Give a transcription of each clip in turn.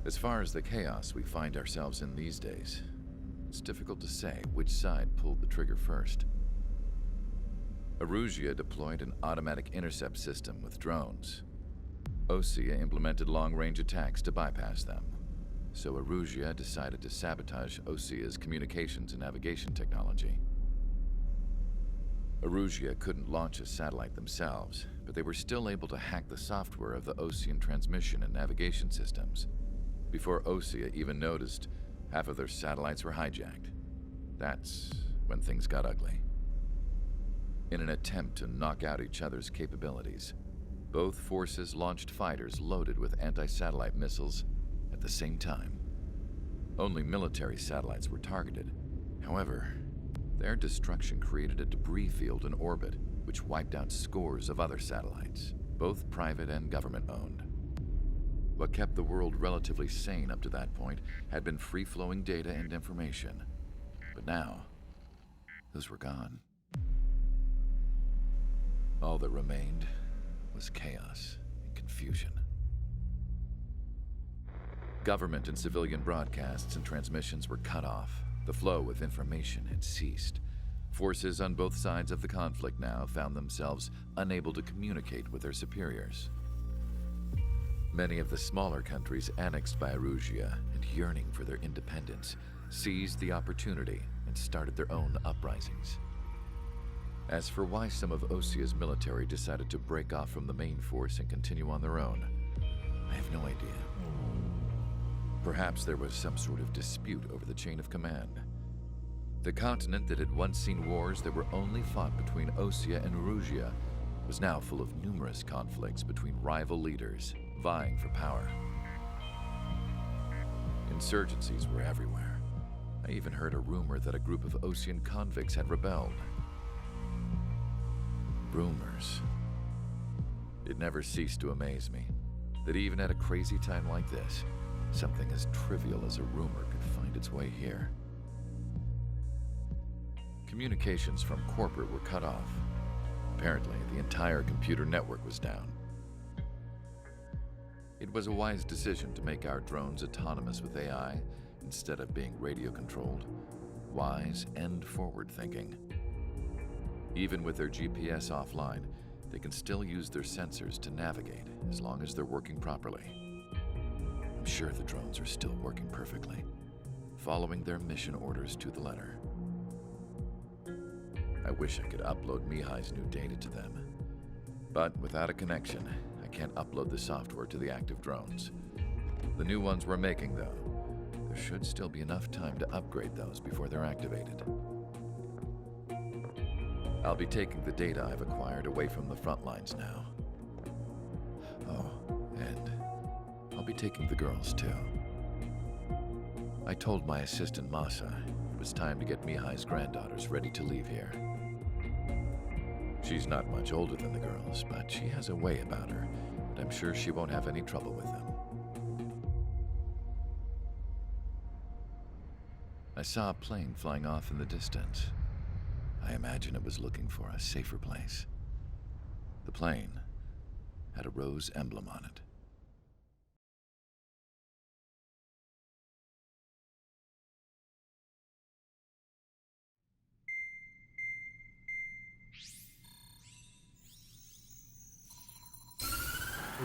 As far as the chaos we find ourselves in these days, it's difficult to say which side pulled the trigger first. Erusia deployed an automatic intercept system with drones. Osea implemented long-range attacks to bypass them. So Erusia decided to sabotage Osea's communications and navigation technology. Erusia couldn't launch a satellite themselves, but they were still able to hack the software of the Osean transmission and navigation systems. Before Osea even noticed, half of their satellites were hijacked. That's when things got ugly. In an attempt to knock out each other's capabilities, both forces launched fighters loaded with anti-satellite missiles at the same time. Only military satellites were targeted. However, their destruction created a debris field in orbit, which wiped out scores of other satellites, both private and government-owned. What kept the world relatively sane up to that point had been free-flowing data and information. But now, those were gone. All that remained was chaos and confusion. Government and civilian broadcasts and transmissions were cut off. The flow of information had ceased. Forces on both sides of the conflict now found themselves unable to communicate with their superiors. Many of the smaller countries annexed by Erusia and yearning for their independence seized the opportunity and started their own uprisings. As for why some of Osea's military decided to break off from the main force and continue on their own, I have no idea. Perhaps there was some sort of dispute over the chain of command. The continent that had once seen wars that were only fought between Osea and Erusia was now full of numerous conflicts between rival leaders vying for power. Insurgencies were everywhere. I even heard a rumor that a group of Osean convicts had rebelled. Rumors. It never ceased to amaze me that even at a crazy time like this, something as trivial as a rumor could find its way here. Communications from corporate were cut off. Apparently, the entire computer network was down. It was a wise decision to make our drones autonomous with AI instead of being radio-controlled. Wise and forward-thinking. Even with their GPS offline, they can still use their sensors to navigate as long as they're working properly. I'm sure the drones are still working perfectly, following their mission orders to the letter. I wish I could upload Mihai's new data to them. But without a connection, I can't upload the software to the active drones. The new ones we're making, though, there should still be enough time to upgrade those before they're activated. I'll be taking the data I've acquired away from the front lines now. Oh, and I'll be taking the girls, too. I told my assistant Masa it was time to get Mihai's granddaughters ready to leave here. She's not much older than the girls, but she has a way about her, and I'm sure she won't have any trouble with them. I saw a plane flying off in the distance. I imagine it was looking for a safer place. The plane had a rose emblem on it.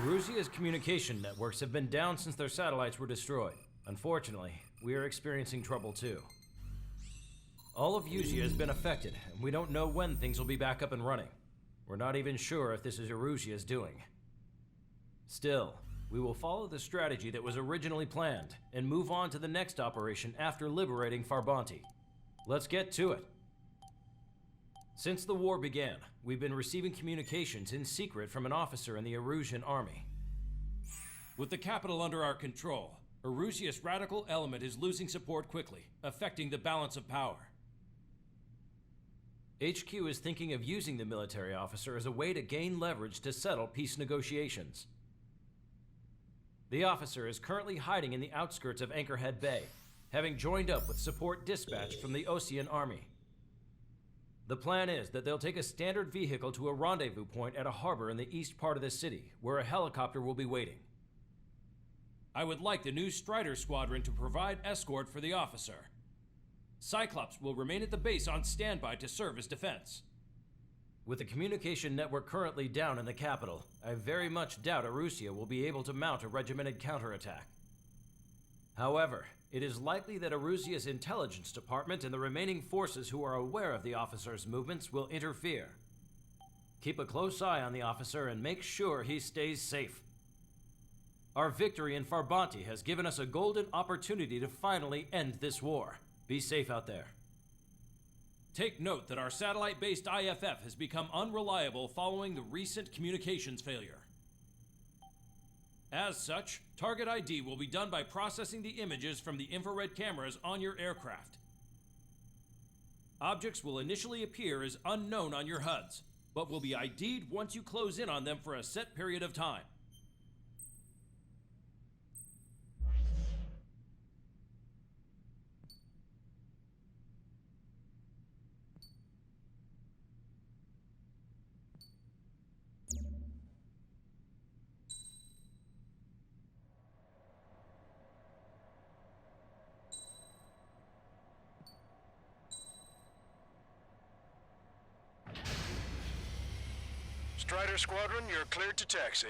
Erusia's communication networks have been down since their satellites were destroyed. Unfortunately, we are experiencing trouble too. All of Erusia has been affected, and we don't know when things will be back up and running. We're not even sure if this is Erusia's doing. Still, we will follow the strategy that was originally planned and move on to the next operation after liberating Farbanti. Let's get to it. Since the war began, we've been receiving communications in secret from an officer in the Erusian army. With the capital under our control, Erusia's radical element is losing support quickly, affecting the balance of power. HQ is thinking of using the military officer as a way to gain leverage to settle peace negotiations. The officer is currently hiding in the outskirts of Anchorhead Bay, having joined up with support dispatched from the Osean army. The plan is that they'll take a standard vehicle to a rendezvous point at a harbor in the east part of the city, where a helicopter will be waiting. I would like the new Strider Squadron to provide escort for the officer. Cyclops will remain at the base on standby to serve as defense. With the communication network currently down in the capital, I very much doubt Erusia will be able to mount a regimented counterattack. However, it is likely that Erusia's intelligence department and the remaining forces who are aware of the officer's movements will interfere. Keep a close eye on the officer and make sure he stays safe. Our victory in Farbanti has given us a golden opportunity to finally end this war. Be safe out there. Take note that our satellite-based IFF has become unreliable following the recent communications failure. As such, target ID will be done by processing the images from the infrared cameras on your aircraft. Objects will initially appear as unknown on your HUDs, but will be ID'd once you close in on them for a set period of time. Strider Squadron, you're cleared to taxi.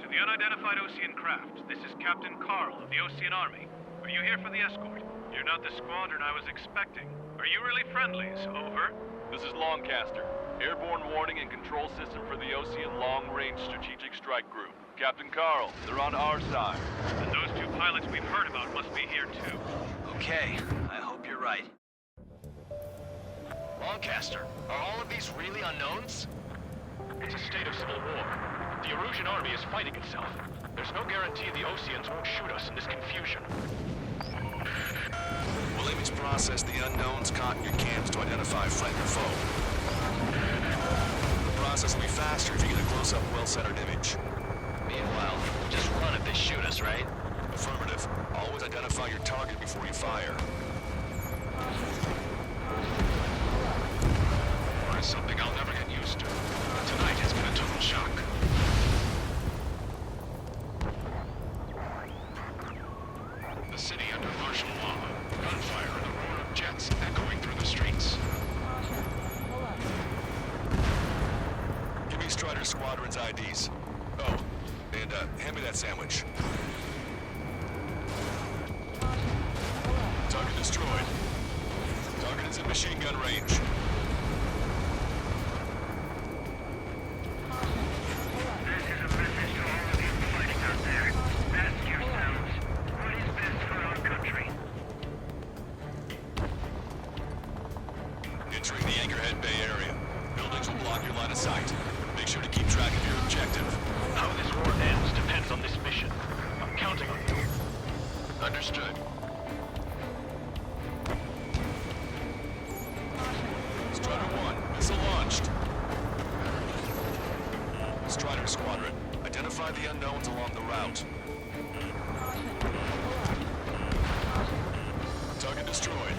To the unidentified Osean craft, this is Captain Carl of the Osean Army. Are you here for the escort? You're not the squadron I was expecting. Are you really friendlies? Over. This is Longcaster. Airborne warning and control system for the Osean Long Range Strategic Strike Group. Captain Carl, they're on our side. And those two pilots we've heard about must be here too. Okay, I hope you're right. Longcaster, are all of these really unknowns? It's a state of civil war. The Erusian army is fighting itself. There's no guarantee the Oseans won't shoot us in this confusion. We'll image process the unknowns caught in your cams to identify friend or foe. The process will be faster if you get a close-up, well-centered image. Meanwhile, just run if they shoot us, right? Affirmative. Always identify your target before you fire. Or it's something I'll never get used to. Tonight has been a total shock. The city under martial law. Gunfire and the roar of jets echoing through the streets. Give me Strider Squadron's IDs. Oh, and hand me that sandwich. Target destroyed. Target is in machine gun range. Entering the Anchorhead Bay area. Buildings will block your line of sight. Make sure to keep track of your objective. How this war ends depends on this mission. I'm counting on you. Understood. Strider 1, missile launched. Strider Squadron, identify the unknowns along the route. Target destroyed.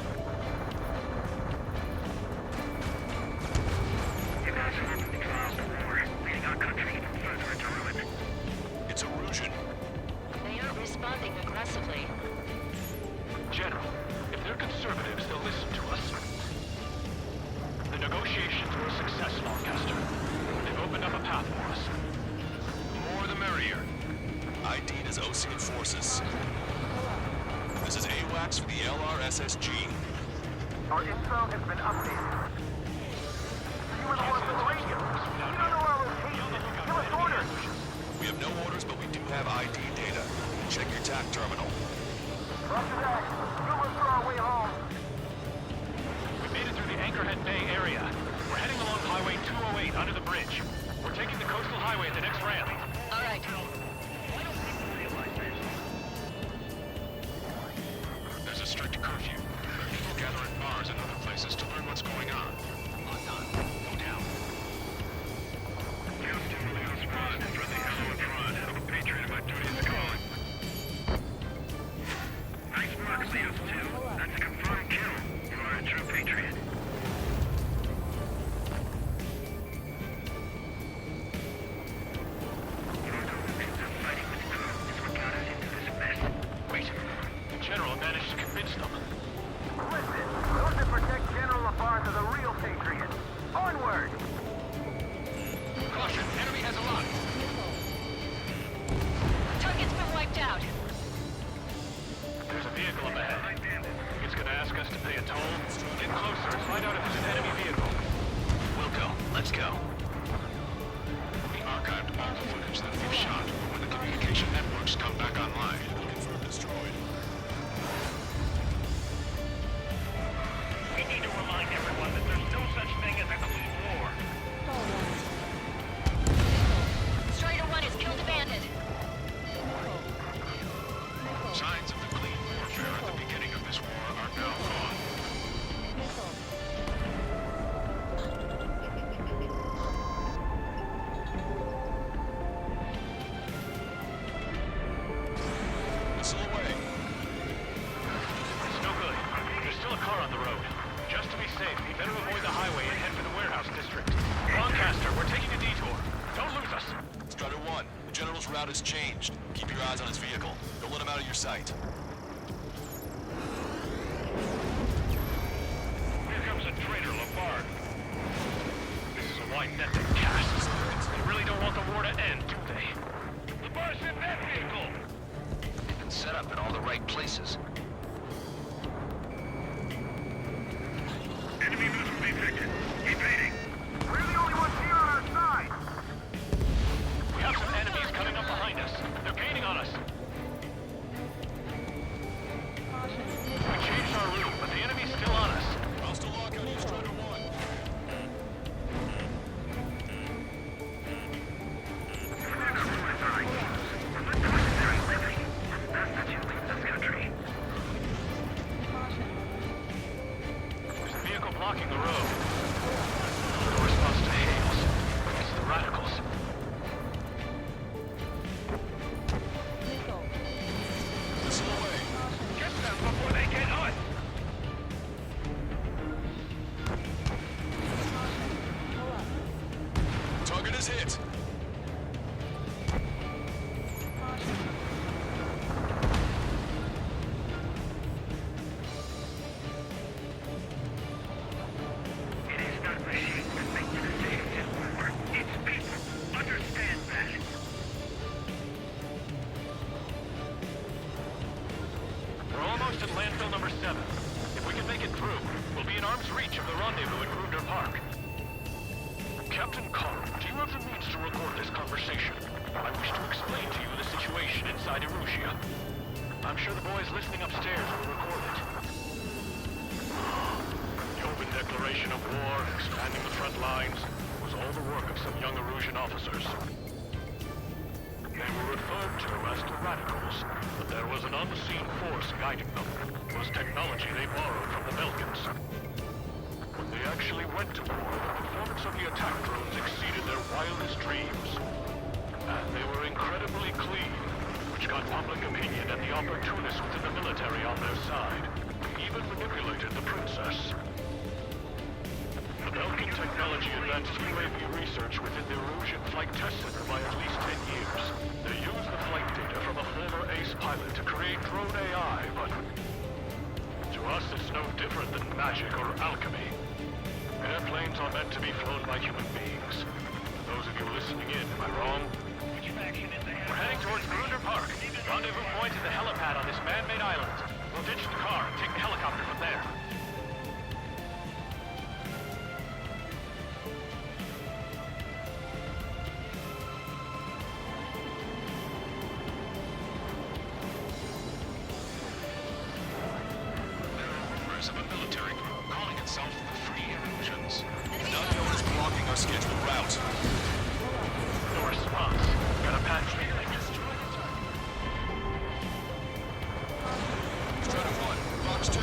You guys are looking to trials the war, leading our country even further into ruin. It's Erusian. They aren't responding aggressively. General, if they're conservatives, they'll listen to us. The negotiations were a success, Longcaster. They've opened up a path for us. The more the merrier. ID'd as Osean forces. This is AWACS for the LRSSG. Our intel has been updated. You were the one with the radio. You don't know our location. Give us orders. We have no orders, but we do have ID data. Check your TAC terminal. Roger that. We'll look for our way home. We made it through the Anchorhead Bay area. We're heading along Highway 208 under the bridge. We're taking the coastal highway at the next ramp. All right. There's a strict strict curfew. People gather in bars and other places to learn what's going on. Locked on. Go down. Houston, Leo's squad. Friendly hello in front. I'm a patriot and my duty is calling. Nice work, Leo's 2. That's a confirmed kill. You are a true patriot. Wait. The General managed to convince them. Listen, those that protect General Lafarge are the real patriots. Onward! Caution, enemy has a lock. Target's been wiped out. There's a vehicle up ahead. It's gonna ask us to pay a toll. Get closer and find out if it's an enemy vehicle. We'll go. Let's go. We archived all the footage that we've shot. When the communication networks come back online, it'll confirm destroyed. We need to remind everyone that there's no such thing as a clean war. Strider 1 has killed a bandit. Signs of the clean warfare at the beginning of this war are now gone. Missile away. It's no good. There's still a car on the road. Just to be safe, we better avoid the highway and head for the warehouse district. Lancaster, we're taking a detour. Don't lose us. Strider 1, the General's route has changed. Keep your eyes on his vehicle. Don't let him out of your sight. Here comes a traitor, Lafarge. This is a wide net they cast. They really don't want the war to end, do they? Lafarge's in that vehicle! They've been set up in all the right places. Enemy movement detected. Evading. We're the only ones here on our side. We have some enemies coming up behind us. They're gaining on us. We changed our route, but the enemy's still on us. Hostile lockout, use Strider 1. There's a vehicle blocking the road. No response to hails. It's the radicals. Missile away. Get them before they get us! Target is hit. It is not machines that make the decisions in war. It's people. Understand that. We're almost at landfill number 7. If we can make it through, we'll be in arm's reach of the rendezvous at Grunder Park. Captain Carl, do you have the means to record this conversation? I wish to explain to you the situation inside Erusia. I'm sure the boys listening upstairs will record it. The open declaration of war, expanding the front lines, was all the work of some young Erusian officers. They were referred to as the Radicals, but there was an unseen force guiding them. It was technology they borrowed from the Belkans. When they actually went to war, the performance of the attack drones exceeded their wildest dreams. And they were incredibly clean, which got public opinion and the opportunists within the military on their side. They even manipulated the princess. The Belkan technology advanced UAV research within the Erusian Flight Test Center by at least 10 years. They used the flight data from a former ace pilot to create drone AI, but to us it's no different than magic or alchemy. Airplanes are meant to be flown by human beings. For those of you listening in, am I wrong? We're heading towards Grunder Park. Rendezvous point is the helipad on this man-made island. We'll ditch the car and take the helicopter from there. There are rumors of a military group calling itself the Free Erusians. An unknown is blocking our scheduled route. No response. Got a patch feeling. Strider 1, Box 2.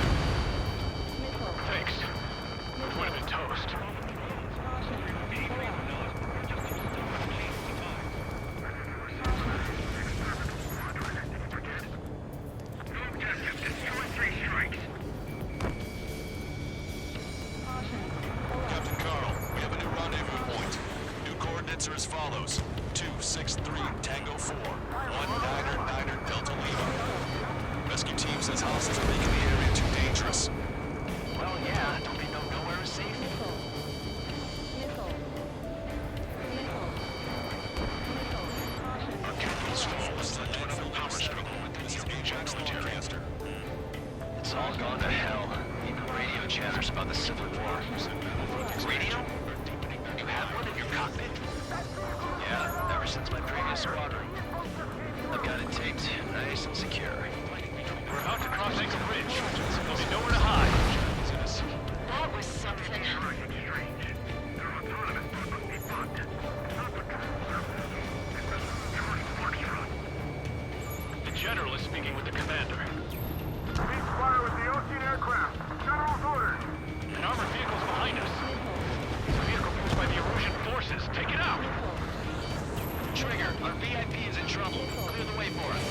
costs are making the area too dangerous. Well, yeah, don't they know nowhere is safe? Our capital's fall has led to another power struggle within the Ajax Legion. It's all gone to hell. Even radio chatters about the Civil War. Radio? You have one in your cockpit? Yeah, ever since my previous squadron. I've got it taped nice and secure. We're about to cross Anchor Ridge. There'll be nowhere to hide. That was something. The General is speaking with the commander. Ceasefire with the Ocean aircraft. General's orders. An armored vehicle's behind us. It's a vehicle used by the Erusian forces. Take it out! Trigger, our VIP is in trouble. Clear the way for it.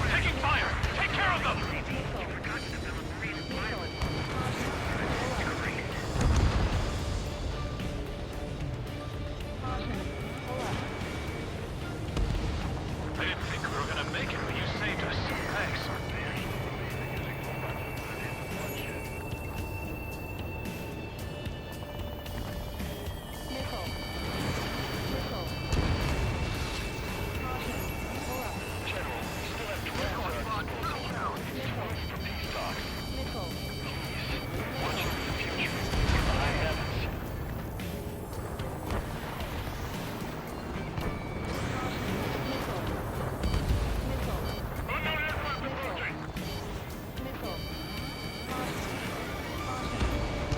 We're taking fire! Take care of them! I didn't think we were gonna make it, but you saved us. Thanks.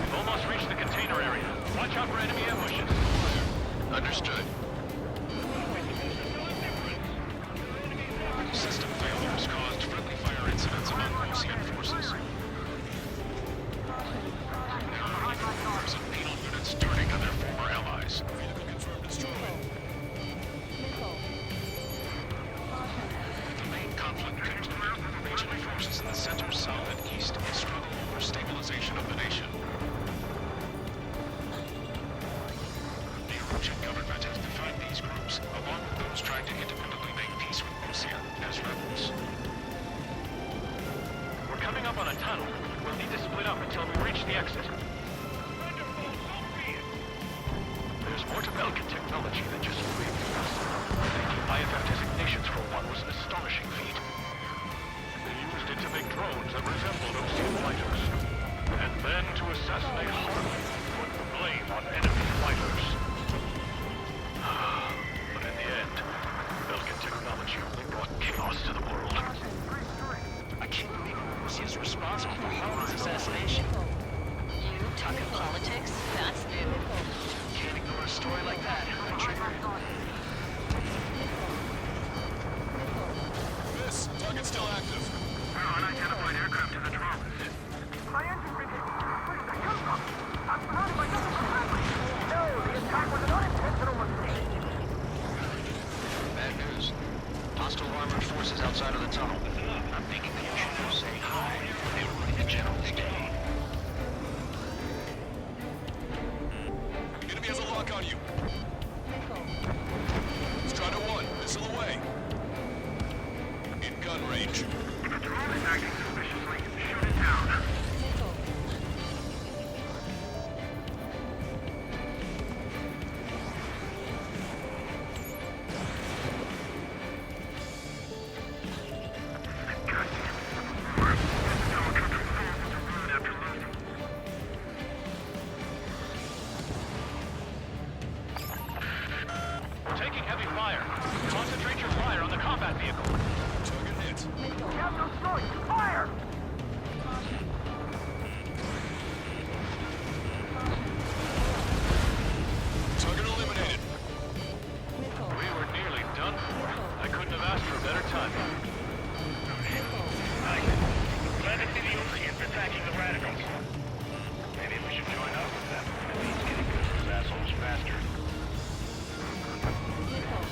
We've almost reached the container area. Watch out for enemy ambushes. Understood. System failures caused friendly fire incidents among Ocean forces. Numbers of penal units turning on their former allies. Vehicle confirmed destroyed. The main conflict continued. Regional forces in the center, south, and east struggle over stabilization of the nation. The Erusian government has defined these groups, along with those trying to independently make peace with Ocean, as rebels. We're coming up on a tunnel. We'll need to split up until we reach the exit. There's more to Belkin technology than just radios. Taking IFF designations for one was an astonishing feat. They used it to make drones that resembled Ocean fighters. And then to assassinate Harley, put the blame on enemy fighters. But in the end, Belkin technology only brought chaos to the world. I can't believe Russia's responsible for Harlan's assassination. You talking politics? That's new. Can't ignore a story like that, right, Trigger? Miss, target's still active. Unidentified aircraft to the drones. My engine became... Where did that come from? I'm surrounded by nothing but friendly. No, the attack was an unintentional mistake. Bad news. Hostile armored forces outside of the tunnel. I'm thinking they should go say hi. They were running the General's day. Enemy has a lock on you. Strider 1, missile away. In gun range. The drone is acting suspiciously. Shoot it down. We're taking heavy fire. Concentrate your fire on the combat vehicle. Target hit. We have no choice. Fire! Target eliminated. We were nearly done for. I couldn't have asked for a better time. Glad to see the Oceans attacking the radicals. Maybe we should join up with them. At least getting rid of those assholes faster.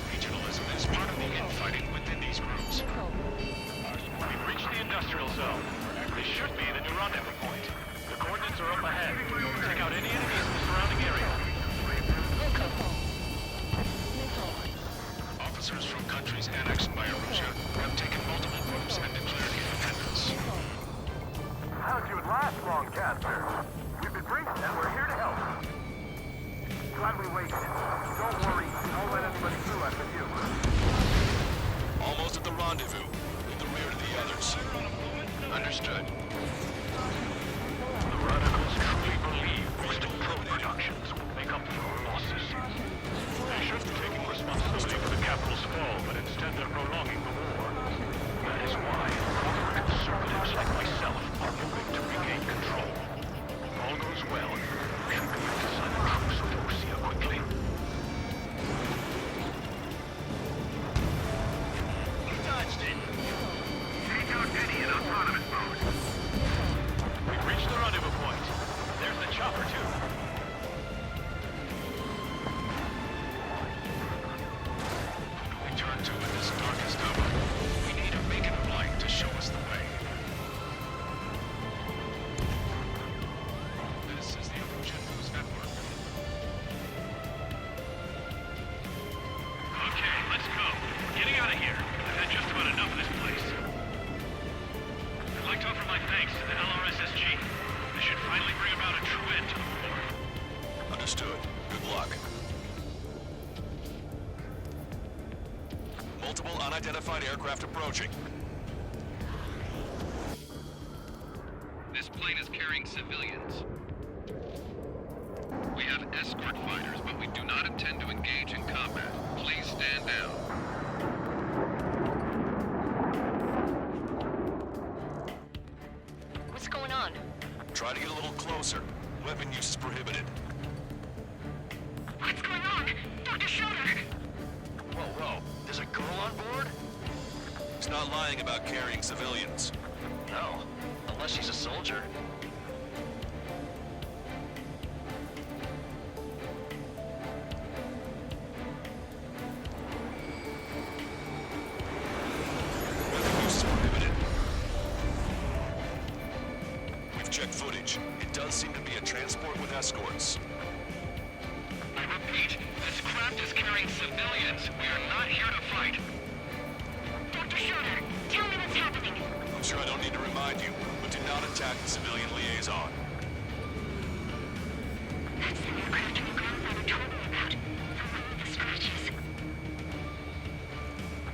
Regionalism is part of the infighting within these groups. We've reached the industrial zone. This should be the new rendezvous point. The coordinates are up ahead. Take out any enemies in the surrounding area. Officers from countries annexed by Erusia have taken multiple groups and declared independence. Last Longcaster. We've been briefed and we're here to help. Glad we waited. Don't worry, don't let anybody through after you. Almost at the rendezvous, in the rear of the others. Understood. The radicals truly believe boosting probe productions will make up for our losses. They shouldn't be taking responsibility for the capital's fall, but instead they're prolonging the war. That is why moderate conservatives like myself are moving to regain control. If all goes well, we should be able to sign a truce with Osea quickly. You dodged it. Take out Eddie in autonomous mode. We've reached the rendezvous point. There's the chopper, too. We turn to in this darkest hour. We need a beacon of light to show us the way. This is the Illusion News Network. Okay, let's go. We're getting out of here. I've had just about enough of this place. I'd like to offer my thanks to the LRSSG. This should finally bring about a true end to the war. Understood. Good luck. Multiple unidentified aircraft approaching. This plane is carrying civilians. We have escort fighters, but we do not intend to engage in combat. Please stand down. What's going on? Try to get a little closer. Weapon use is prohibited. What's going on? Dr. Schroeder! Whoa, whoa. There's a girl on board? He's not lying about carrying civilians. No. Unless she's a soldier. Weapon use is prohibited. We've checked footage. It does seem to be a transport with escorts. I repeat, this craft is carrying civilians. We are not here to fight. Dr. Schroeder, tell me what's happening. I'm sure I don't need to remind you, but do not attack the civilian liaison. That's the aircraft your grandfather told me about. The scratches.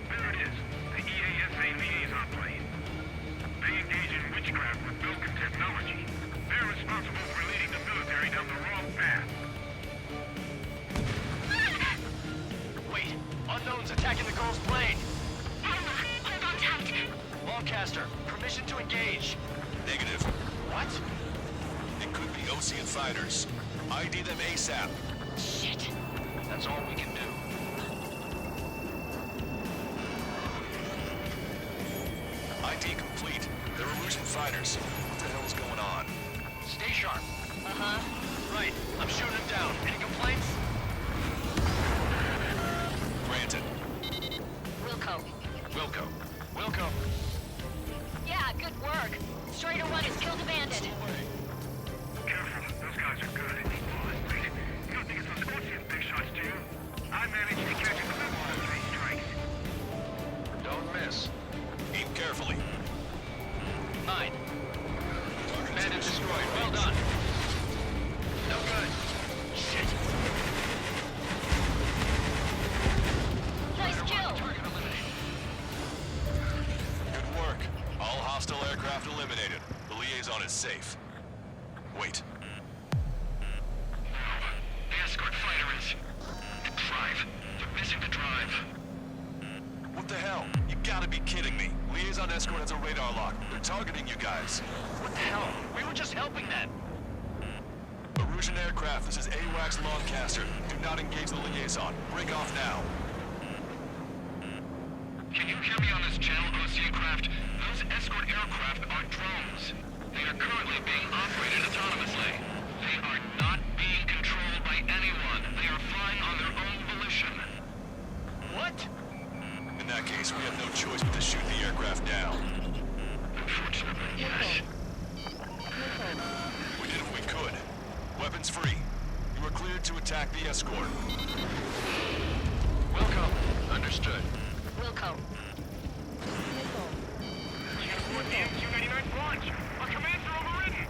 There it is. The EASA liaison plane. They engage in witchcraft with Belkin technology. They're responsible for leading the military down the wrong path. Wait. Unknown's attacking the girl's plane. Hold on tight. Longcaster, permission to engage. Negative. What? It could be Ocean fighters. ID them ASAP. Shit. That's all we can do. ID complete. They're Illusion fighters. What the hell is going on? Stay sharp. Uh-huh. Right. I'm shooting him down. Any complaints? Granted. Wilco. Wilco. Wilco. Yeah, good work. Strider 1 has killed a bandit. Careful, those guys are good. Wait, you don't think it's those Scorpion big shots, do you? I managed to catch a clip on 3 strikes. Don't miss. Aim carefully. 9. Bandit destroyed. Well done. No good. Shit. Nice kill. Target eliminated. Good work. All hostile aircraft eliminated. The liaison is safe. Wait. The escort fighter is... the drive. They're missing the drive. What the hell? You gotta be kidding me. Liaison escort has a radar lock. They're targeting you guys. What the hell? We were just helping them. Erusian aircraft, this is AWACS Longcaster. Do not engage the liaison. Break off now. Can you hear me on this channel, Osea craft? Those escort aircraft are drones. They are currently being operated autonomously. They are not being controlled by anyone. They are flying on their own volition. What? In that case, we have no choice but to shoot the aircraft down. Unfortunately, yes. We did what we could. Weapons free. You are cleared to attack the escort. Wilco. Understood. Wilco. Q4 the MQ-99 launch. Our commands are overridden.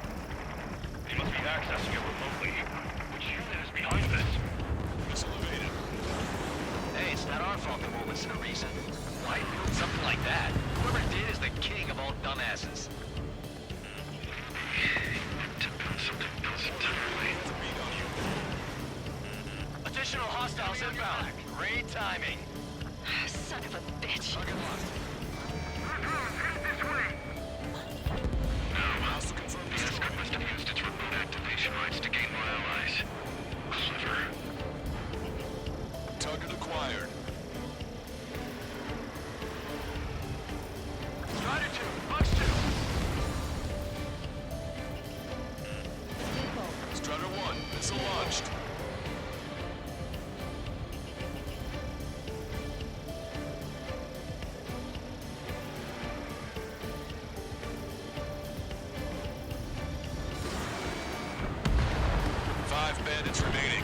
dumbasses. Additional hostiles inbound. Great timing. Son of a bitch. Target locked. Head this way. Hostile confirmed destroyed. Must have used its remote activation rights to gain more allies. Clever. Target acquired. Strider 2, Box 2. Strider 1, missile launched. Bandits remaining.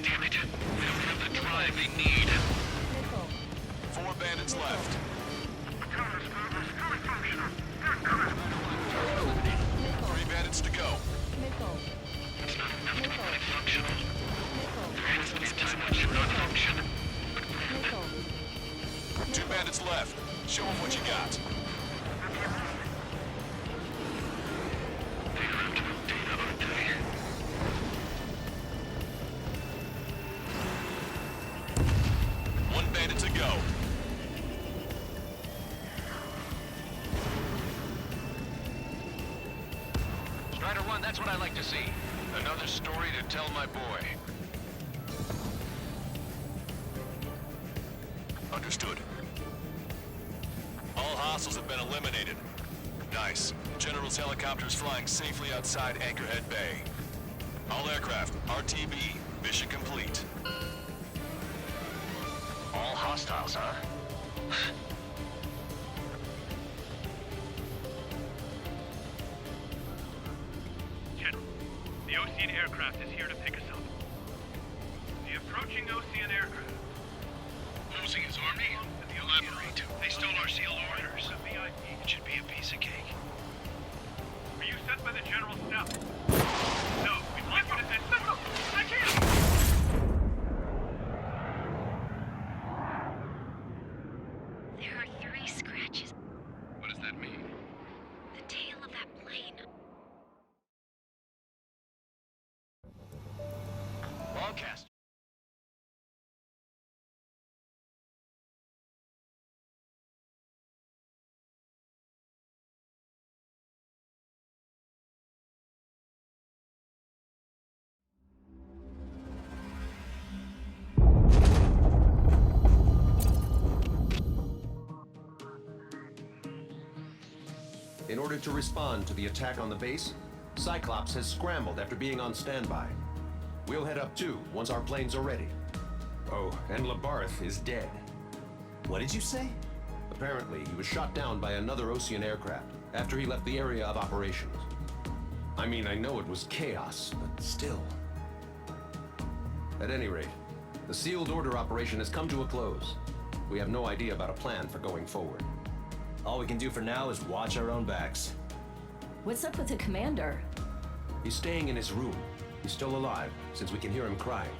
Damn it. They don't have the drive they need. 4 bandits left. Three bandits to go. It's not enough to be fully functional. There has to be a time when should not function. 2 bandits left. Show them what you got. Strider 1, that's what I like to see. Another story to tell my boy. Understood. All hostiles have been eliminated. Nice. General's helicopters flying safely outside Anchorhead Bay. All aircraft, RTB, mission complete. All hostiles, huh? General, the Ocean aircraft is here to pick us up. The approaching Ocean aircraft. Losing his army? Elaborate. They stole our sealed orders. It should be a piece of cake. Were you sent by the General's staff? No, we'd like you to send... No, I can't! There are 3 scratches. What does that mean? The tail of that plane. Broadcast. In order to respond to the attack on the base, Cyclops has scrambled after being on standby. We'll head up too, once our planes are ready. Oh, and Labarth is dead. What did you say? Apparently, he was shot down by another Ocean aircraft after he left the area of operations. I mean, I know it was chaos, but still. At any rate, the sealed order operation has come to a close. We have no idea about a plan for going forward. All we can do for now is watch our own backs. What's up with the commander? He's staying in his room. He's still alive, since we can hear him crying.